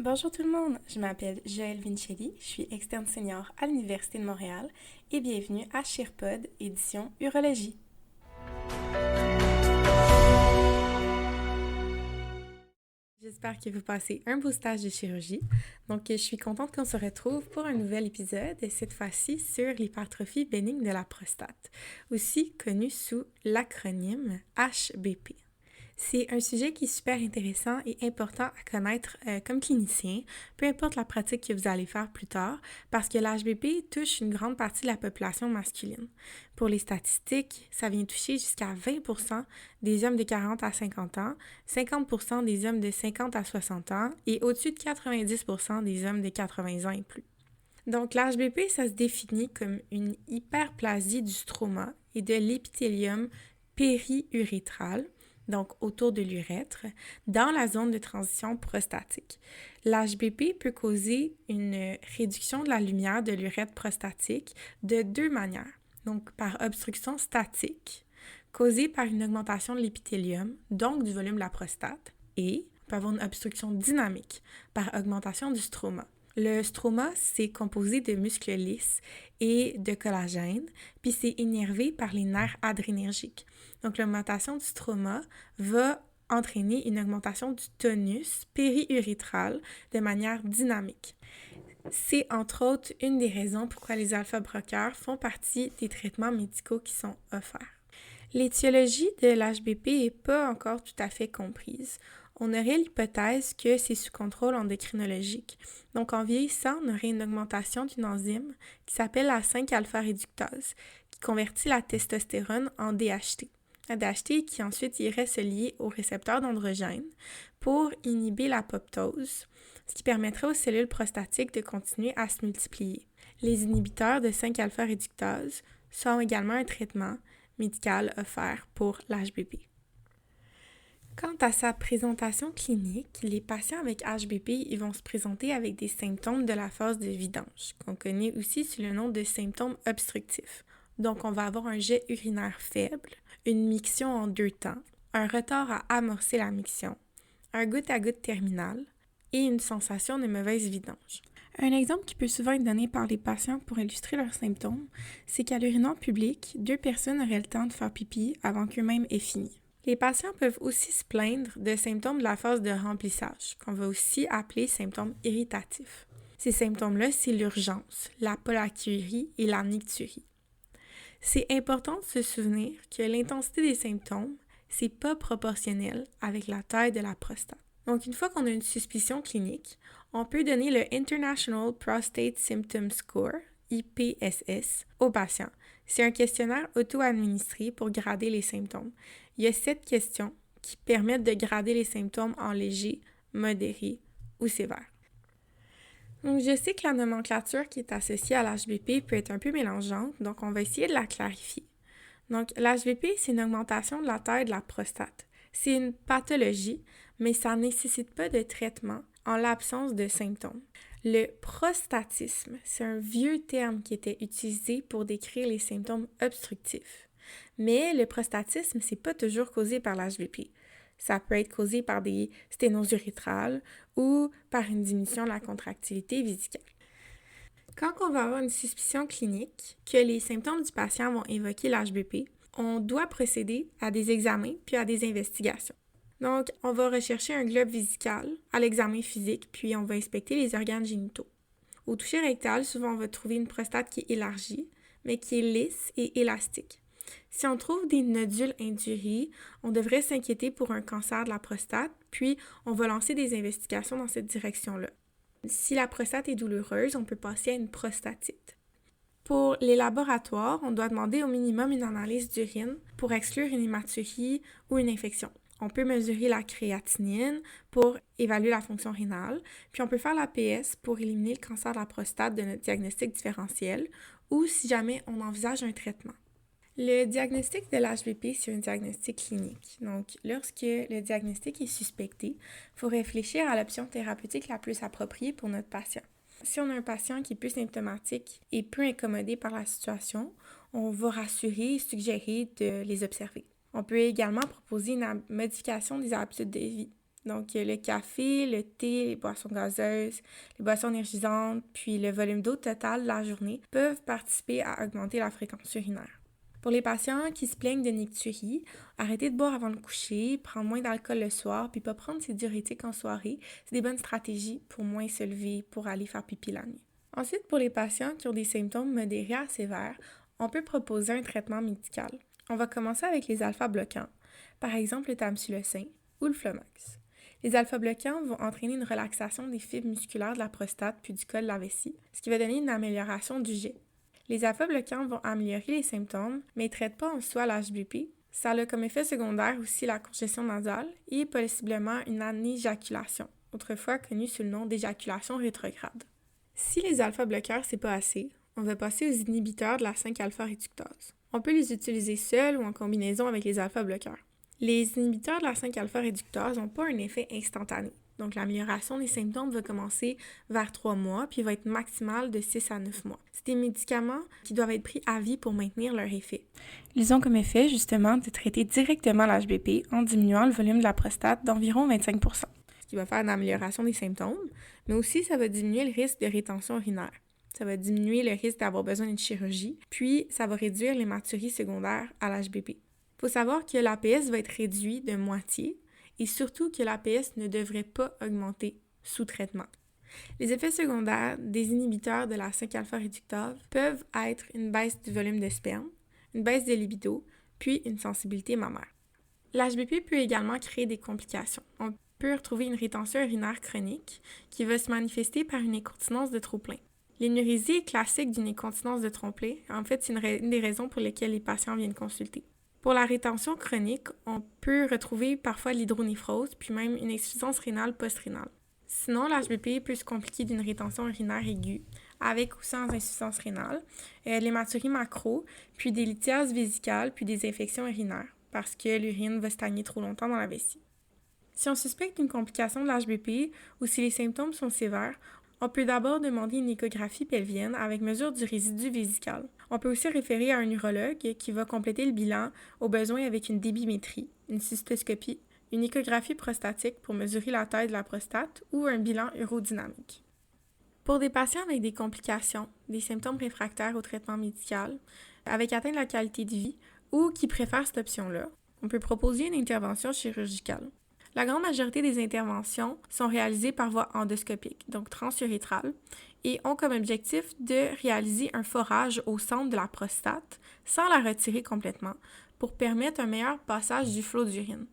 Bonjour tout le monde, je m'appelle Joëlle Vincelli, je suis externe senior à l'Université de Montréal et bienvenue à SharePod, édition Urologie. J'espère que vous passez un beau stage de chirurgie. Donc, je suis contente qu'on se retrouve pour un nouvel épisode, et cette fois-ci sur l'hypertrophie bénigne de la prostate, aussi connue sous l'acronyme HBP. C'est un sujet qui est super intéressant et important à connaître comme clinicien, peu importe la pratique que vous allez faire plus tard, parce que l'HBP touche une grande partie de la population masculine. Pour les statistiques, ça vient toucher jusqu'à 20% des hommes de 40 à 50 ans, 50% des hommes de 50 à 60 ans et au-dessus de 90% des hommes de 80 ans et plus. Donc, l'HBP, ça se définit comme une hyperplasie du stroma et de l'épithélium périurétral, donc autour de l'urètre, dans la zone de transition prostatique. L'HBP peut causer une réduction de la lumière de l'urètre prostatique de deux manières. Donc, par obstruction statique, causée par une augmentation de l'épithélium, donc du volume de la prostate, et on peut avoir une obstruction dynamique, par augmentation du stroma. Le stroma, c'est composé de muscles lisses et de collagène, puis c'est innervé par les nerfs adrénergiques. Donc, l'augmentation du stroma va entraîner une augmentation du tonus périurétral de manière dynamique. C'est entre autres une des raisons pourquoi les alpha-bloqueurs font partie des traitements médicaux qui sont offerts. L'étiologie de l'HBP n'est pas encore tout à fait comprise. On aurait l'hypothèse que c'est sous contrôle endocrinologique. Donc, en vieillissant, on aurait une augmentation d'une enzyme qui s'appelle la 5-alpha-réductase, qui convertit la testostérone en DHT. La DHT qui ensuite irait se lier au récepteur d'androgène pour inhiber l'apoptose, ce qui permettrait aux cellules prostatiques de continuer à se multiplier. Les inhibiteurs de 5-alpha-réductase sont également un traitement médical offert pour l'HBP. Quant à sa présentation clinique, les patients avec HBP ils vont se présenter avec des symptômes de la phase de vidange, qu'on connaît aussi sous le nom de symptômes obstructifs. Donc, on va avoir un jet urinaire faible, une miction en deux temps, un retard à amorcer la miction, un goutte-à-goutte terminal et une sensation de mauvaise vidange. Un exemple qui peut souvent être donné par les patients pour illustrer leurs symptômes, c'est qu'à l'urinoir public, deux personnes auraient le temps de faire pipi avant qu'eux-mêmes aient fini. Les patients peuvent aussi se plaindre de symptômes de la phase de remplissage, qu'on va aussi appeler symptômes irritatifs. Ces symptômes-là, c'est l'urgence, la pollakiurie et la nicturie. C'est important de se souvenir que l'intensité des symptômes, c'est pas proportionnel avec la taille de la prostate. Donc, une fois qu'on a une suspicion clinique, on peut donner le International Prostate Symptom Score, IPSS, aux patients. C'est un questionnaire auto-administré pour grader les symptômes. Il y a 7 questions qui permettent de grader les symptômes en léger, modéré ou sévère. Donc, je sais que la nomenclature qui est associée à l'HBP peut être un peu mélangeante, donc on va essayer de la clarifier. Donc, l'HBP, c'est une augmentation de la taille de la prostate. C'est une pathologie, mais ça ne nécessite pas de traitement en l'absence de symptômes. Le prostatisme, c'est un vieux terme qui était utilisé pour décrire les symptômes obstructifs. Mais le prostatisme, c'est pas toujours causé par l'HBP. Ça peut être causé par des sténoses urétrales ou par une diminution de la contractilité vésicale. Quand on va avoir une suspicion clinique que les symptômes du patient vont évoquer l'HBP, on doit procéder à des examens puis à des investigations. Donc, on va rechercher un globe vésical à l'examen physique, puis on va inspecter les organes génitaux. Au toucher rectal, souvent on va trouver une prostate qui est élargie, mais qui est lisse et élastique. Si on trouve des nodules induris, on devrait s'inquiéter pour un cancer de la prostate, puis on va lancer des investigations dans cette direction-là. Si la prostate est douloureuse, on peut passer à une prostatite. Pour les laboratoires, on doit demander au minimum une analyse d'urine pour exclure une hématurie ou une infection. On peut mesurer la créatinine pour évaluer la fonction rénale, puis on peut faire l'APS pour éliminer le cancer de la prostate de notre diagnostic différentiel ou si jamais on envisage un traitement. Le diagnostic de l'HBP, c'est un diagnostic clinique. Donc, lorsque le diagnostic est suspecté, il faut réfléchir à l'option thérapeutique la plus appropriée pour notre patient. Si on a un patient qui est peu symptomatique et peu incommodé par la situation, on va rassurer et suggérer de les observer. On peut également proposer une modification des habitudes de vie. Donc, le café, le thé, les boissons gazeuses, les boissons énergisantes, puis le volume d'eau total de la journée peuvent participer à augmenter la fréquence urinaire. Pour les patients qui se plaignent de nicturie, arrêter de boire avant le coucher, prendre moins d'alcool le soir, puis pas prendre ses diurétiques en soirée, c'est des bonnes stratégies pour moins se lever pour aller faire pipi la nuit. Ensuite, pour les patients qui ont des symptômes modérés à sévères, on peut proposer un traitement médical. On va commencer avec les alpha-bloquants, par exemple le tamsulosin ou le Flomax. Les alpha-bloquants vont entraîner une relaxation des fibres musculaires de la prostate puis du col de la vessie, ce qui va donner une amélioration du jet. Les alpha-bloquants vont améliorer les symptômes, mais ne traitent pas en soi l'HBP. Ça a comme effet secondaire aussi la congestion nasale et possiblement une anéjaculation, autrefois connue sous le nom d'éjaculation rétrograde. Si les alpha-bloqueurs, c'est pas assez, on va passer aux inhibiteurs de la 5-alpha-réductase. On peut les utiliser seuls ou en combinaison avec les alpha-bloqueurs. Les inhibiteurs de la 5-alpha-réductase n'ont pas un effet instantané. Donc, l'amélioration des symptômes va commencer vers 3 mois, puis va être maximale de 6 à 9 mois. C'est des médicaments qui doivent être pris à vie pour maintenir leur effet. Ils ont comme effet, justement, de traiter directement l'HBP en diminuant le volume de la prostate d'environ 25%, ce qui va faire une amélioration des symptômes, mais aussi ça va diminuer le risque de rétention urinaire. Ça va diminuer le risque d'avoir besoin d'une chirurgie, puis ça va réduire l'hématurie secondaire à l'HBP. Il faut savoir que l'APS va être réduit de moitié et surtout que l'APS ne devrait pas augmenter sous traitement. Les effets secondaires des inhibiteurs de la 5-alpha-réductase peuvent être une baisse du volume de sperme, une baisse de libido, puis une sensibilité mammaire. L'HBP peut également créer des complications. On peut retrouver une rétention urinaire chronique qui va se manifester par une incontinence de trop-plein. L'énurésie est classique d'une incontinence de trop-plein. En fait, c'est une des raisons pour lesquelles les patients viennent consulter. Pour la rétention chronique, on peut retrouver parfois l'hydronéphrose, puis même une insuffisance rénale post-rénale. Sinon, l'HBP peut se compliquer d'une rétention urinaire aiguë, avec ou sans insuffisance rénale, l'hématurie macro, puis des lithiases vésicales, puis des infections urinaires, parce que l'urine va stagner trop longtemps dans la vessie. Si on suspecte une complication de l'HBP ou si les symptômes sont sévères, on peut d'abord demander une échographie pelvienne avec mesure du résidu vésical. On peut aussi référer à un urologue qui va compléter le bilan au besoin avec une débimétrie, une cystoscopie, une échographie prostatique pour mesurer la taille de la prostate ou un bilan urodynamique. Pour des patients avec des complications, des symptômes réfractaires au traitement médical, avec atteinte de la qualité de vie ou qui préfèrent cette option-là, on peut proposer une intervention chirurgicale. La grande majorité des interventions sont réalisées par voie endoscopique, donc transurétrale, et ont comme objectif de réaliser un forage au centre de la prostate sans la retirer complètement pour permettre un meilleur passage du flot d'urine.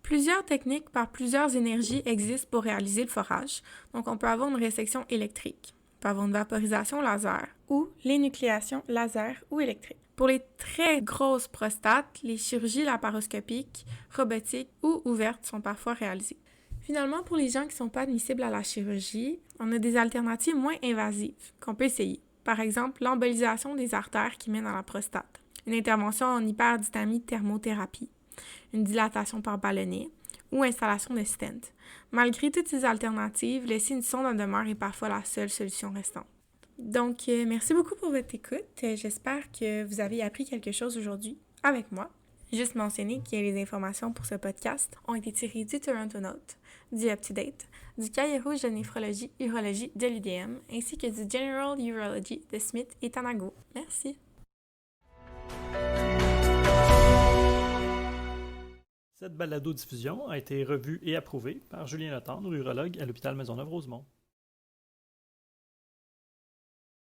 Plusieurs techniques par plusieurs énergies existent pour réaliser le forage, donc on peut avoir une résection électrique, on peut avoir une vaporisation laser ou l'énucléation laser ou électrique. Pour les très grosses prostates, les chirurgies laparoscopiques, robotiques ou ouvertes sont parfois réalisées. Finalement, pour les gens qui ne sont pas admissibles à la chirurgie, on a des alternatives moins invasives qu'on peut essayer. Par exemple, l'embolisation des artères qui mènent à la prostate, une intervention en hyperdynamie thermothérapie, une dilatation par ballonnet ou installation de stent. Malgré toutes ces alternatives, laisser une sonde en demeure est parfois la seule solution restante. Donc, merci beaucoup pour votre écoute. J'espère que vous avez appris quelque chose aujourd'hui avec moi. Juste mentionner que les informations pour ce podcast ont été tirées du Toronto Note, du UpToDate, du Cahier rouge de néphrologie urologie de l'UDM, ainsi que du General Urology de Smith et Tanago. Merci. Cette balado-diffusion a été revue et approuvée par Julien Letendre, urologue à l'hôpital Maisonneuve-Rosemont.